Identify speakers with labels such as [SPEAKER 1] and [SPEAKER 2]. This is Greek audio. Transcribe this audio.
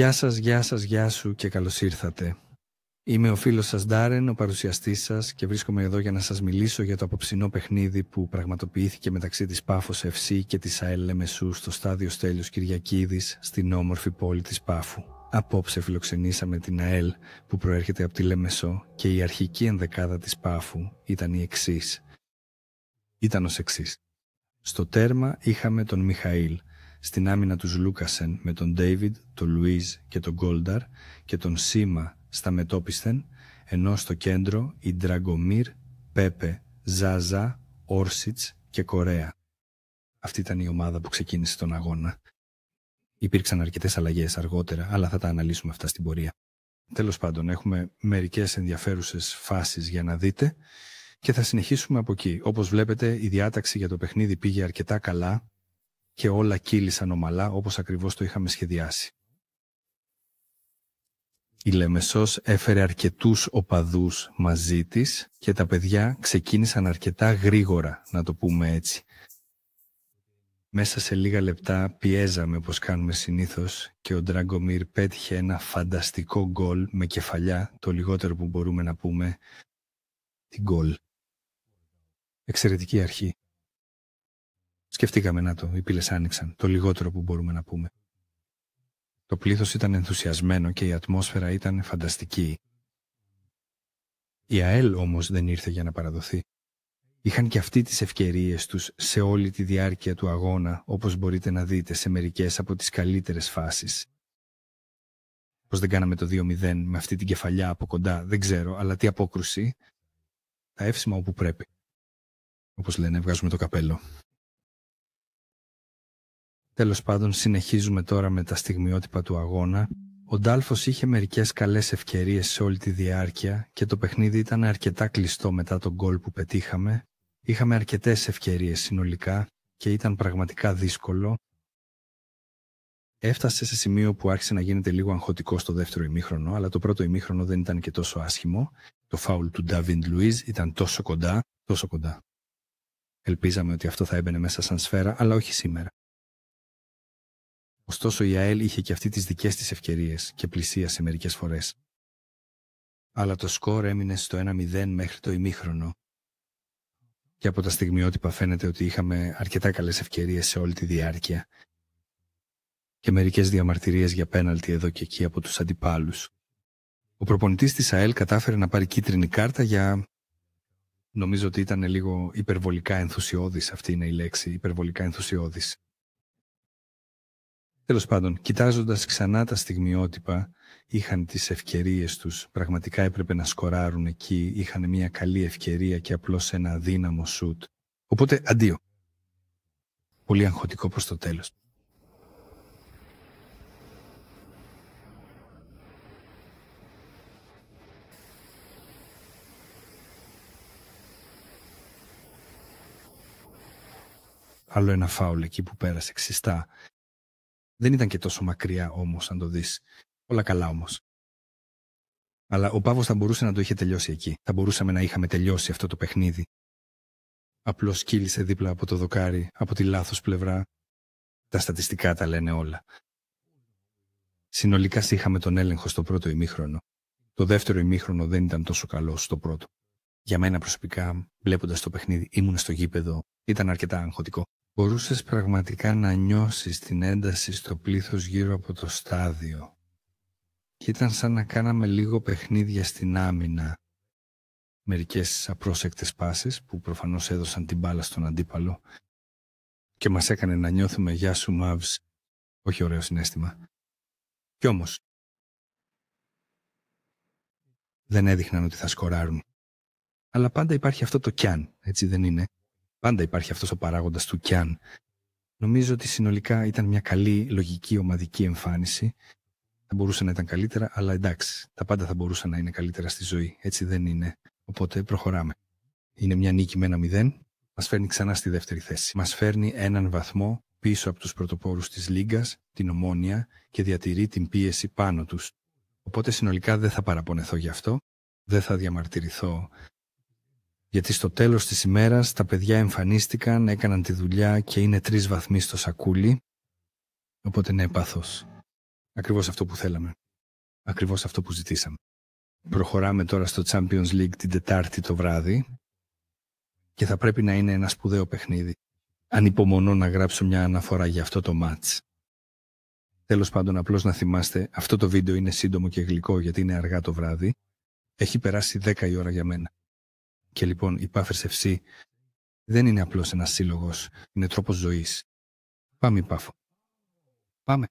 [SPEAKER 1] Γεια σας, γεια σας, γεια σου και καλώς ήρθατε. Είμαι ο φίλος σας Ντάρεν, ο παρουσιαστής σας και βρίσκομαι εδώ για να σας μιλήσω για το απόψινό παιχνίδι που πραγματοποιήθηκε μεταξύ της Πάφος FC και της ΑΕΛ Λεμεσού στο στάδιο Στέλιος Κυριακίδης στην όμορφη πόλη της Πάφου. Απόψε φιλοξενήσαμε την ΑΕΛ που προέρχεται από τη Λεμεσό και η αρχική ενδεκάδα της Πάφου ήταν η εξής. Ήταν ως εξής. Στο τέρμα είχαμε τον Μιχαήλ, στην άμυνα τους Λούκασεν με τον Ντέιβιντ, τον Λουίζ και τον Γκόλνταρ και τον Σίμα στα μετόπισθεν, ενώ στο κέντρο η Ντραγκομίρ, Πέπε, Ζάζα, Όρσιτς και Κορέα. Αυτή ήταν η ομάδα που ξεκίνησε τον αγώνα. Υπήρξαν αρκετές αλλαγές αργότερα, αλλά θα τα αναλύσουμε αυτά στην πορεία. Τέλος πάντων, έχουμε μερικές ενδιαφέρουσες φάσεις για να δείτε και θα συνεχίσουμε από εκεί. Όπως βλέπετε, η διάταξη για το παιχνίδι πήγε αρκετά καλά και όλα κύλησαν ομαλά όπως ακριβώς το είχαμε σχεδιάσει. Η Λεμεσός έφερε αρκετούς οπαδούς μαζί της και τα παιδιά ξεκίνησαν αρκετά γρήγορα, να το πούμε έτσι. Μέσα σε λίγα λεπτά πιέζαμε όπως κάνουμε συνήθως και ο Ντραγκομίρ πέτυχε ένα φανταστικό γκολ με κεφαλιά, το λιγότερο που μπορούμε να πούμε, την γκολ. Εξαιρετική αρχή. Σκεφτήκαμε οι πύλες άνοιξαν, το λιγότερο που μπορούμε να πούμε. Το πλήθος ήταν ενθουσιασμένο και η ατμόσφαιρα ήταν φανταστική. Η ΑΕΛ όμως δεν ήρθε για να παραδοθεί. Είχαν και αυτοί τις ευκαιρίες τους σε όλη τη διάρκεια του αγώνα, όπως μπορείτε να δείτε σε μερικές από τις καλύτερες φάσεις. Πώς δεν κάναμε το 2-0 με αυτή την κεφαλιά από κοντά, δεν ξέρω, αλλά τι απόκρουση. Τα εύσημα όπου πρέπει. Όπως λένε, βγάζουμε το καπέλο. Τέλος πάντων, συνεχίζουμε τώρα με τα στιγμιότυπα του αγώνα. Ο Ντάλφος είχε μερικές καλές ευκαιρίες σε όλη τη διάρκεια και το παιχνίδι ήταν αρκετά κλειστό μετά τον γκολ που πετύχαμε. Είχαμε αρκετές ευκαιρίες συνολικά και ήταν πραγματικά δύσκολο. Έφτασε σε σημείο που άρχισε να γίνεται λίγο αγχωτικό στο δεύτερο ημίχρονο, αλλά το πρώτο ημίχρονο δεν ήταν και τόσο άσχημο. Το φάουλ του Ντάβιντ Λουίζ ήταν τόσο κοντά, τόσο κοντά. Ελπίζαμε ότι αυτό θα έμπαινε μέσα σαν σφαίρα, αλλά όχι σήμερα. Ωστόσο η ΑΕΛ είχε και αυτή τις δικές της ευκαιρίες και πλησίασε μερικές φορές. Αλλά το σκορ έμεινε στο 1-0 μέχρι το ημίχρονο. Και από τα στιγμιότυπα φαίνεται ότι είχαμε αρκετά καλές ευκαιρίες σε όλη τη διάρκεια. Και μερικές διαμαρτυρίες για πέναλτι εδώ και εκεί από τους αντιπάλους. Ο προπονητής της ΑΕΛ κατάφερε να πάρει κίτρινη κάρτα για... Νομίζω ότι ήταν λίγο υπερβολικά ενθουσιώδης, αυτή είναι η λέξη, υπερβολικά ενθουσιώδης. Τέλος πάντων, κοιτάζοντας ξανά τα στιγμιότυπα, είχαν τις ευκαιρίες τους, πραγματικά έπρεπε να σκοράρουν εκεί, είχαν μια καλή ευκαιρία και απλώς ένα αδύναμο σουτ. Οπότε, αντίο. Πολύ αγχωτικό προς το τέλος. Άλλο ένα φάουλ εκεί που πέρασε ξιστά. Δεν ήταν και τόσο μακριά όμως, αν το δεις. Όλα καλά όμως. Αλλά ο Παύος θα μπορούσε να το είχε τελειώσει εκεί. Θα μπορούσαμε να είχαμε τελειώσει αυτό το παιχνίδι. Απλώς κύλησε δίπλα από το δοκάρι, από τη λάθος πλευρά. Τα στατιστικά τα λένε όλα. Συνολικά είχαμε τον έλεγχο στο πρώτο ημίχρονο. Το δεύτερο ημίχρονο δεν ήταν τόσο καλό στο πρώτο. Για μένα προσωπικά, βλέποντας το παιχνίδι, ήμουν στο γήπεδο, ήταν αρκετά αγχωτικό. Μπορούσες πραγματικά να νιώσεις την ένταση στο πλήθος γύρω από το στάδιο. Και ήταν σαν να κάναμε λίγο παιχνίδια στην άμυνα. Μερικές απρόσεκτες πάσες που προφανώς έδωσαν την μπάλα στον αντίπαλο και μας έκανε να νιώθουμε «Γεια σου Μavs», όχι ωραίο συναίσθημα. Κι όμως δεν έδειχναν ότι θα σκοράρουν. Αλλά πάντα υπάρχει αυτό το «κι αν», έτσι δεν είναι? Πάντα υπάρχει αυτός ο παράγοντας του «κι αν». Νομίζω ότι συνολικά ήταν μια καλή, λογική, ομαδική εμφάνιση. Θα μπορούσε να ήταν καλύτερα, αλλά εντάξει, τα πάντα θα μπορούσαν να είναι καλύτερα στη ζωή. Έτσι δεν είναι. Οπότε προχωράμε. Είναι μια νίκη με 1-0. Μας φέρνει ξανά στη δεύτερη θέση. Μας φέρνει έναν βαθμό πίσω από τους πρωτοπόρους της Λίγκας, την Ομόνοια, και διατηρεί την πίεση πάνω τους. Οπότε συνολικά δεν θα παραπονεθώ γι' αυτό. Δεν θα διαμαρτυρηθώ. Γιατί στο τέλος της ημέρας τα παιδιά εμφανίστηκαν, έκαναν τη δουλειά και είναι 3 βαθμοί στο σακούλι. Οπότε ναι, πάθος. Ακριβώς αυτό που θέλαμε. Ακριβώς αυτό που ζητήσαμε. Προχωράμε τώρα στο Champions League την Τετάρτη το βράδυ και θα πρέπει να είναι ένα σπουδαίο παιχνίδι. Ανυπομονώ να γράψω μια αναφορά για αυτό το μάτς. Τέλος πάντων, απλώς να θυμάστε, αυτό το βίντεο είναι σύντομο και γλυκό γιατί είναι αργά το βράδυ. Έχει περάσει 10 η ώρα για μένα. Και λοιπόν, η Πάφερς FC δεν είναι απλώς ένας σύλλογος, είναι τρόπος ζωής. Πάμε, Πάφο. Πάμε.